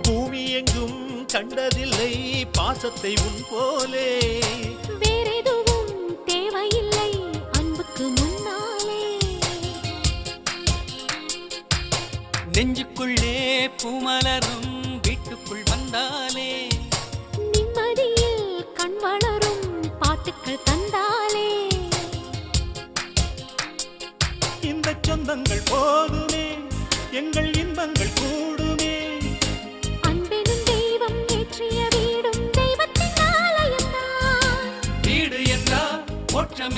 பூமி எங்கும் கண்டதில்லை பாசத்தை உன் போலே. வேறெதுவும் தேவையில்லை அன்புக்கு முன்னாலே. நெஞ்சுக்குள்ளே பூமலரும் வீட்டுக்குள் வந்தாலே. நிம்மதியில் கண் வளரும் பாட்டுக்கள் தந்தாலே. இந்த சொந்தங்கள் போதுமே எங்கள் இன்பங்கள் கூடுமே. அன்பெனும் தெய்வம் ஏற்றிய வீடும் தெய்வத்தின் ஆலயம்தான். வீடு என்றால் மோட்சம்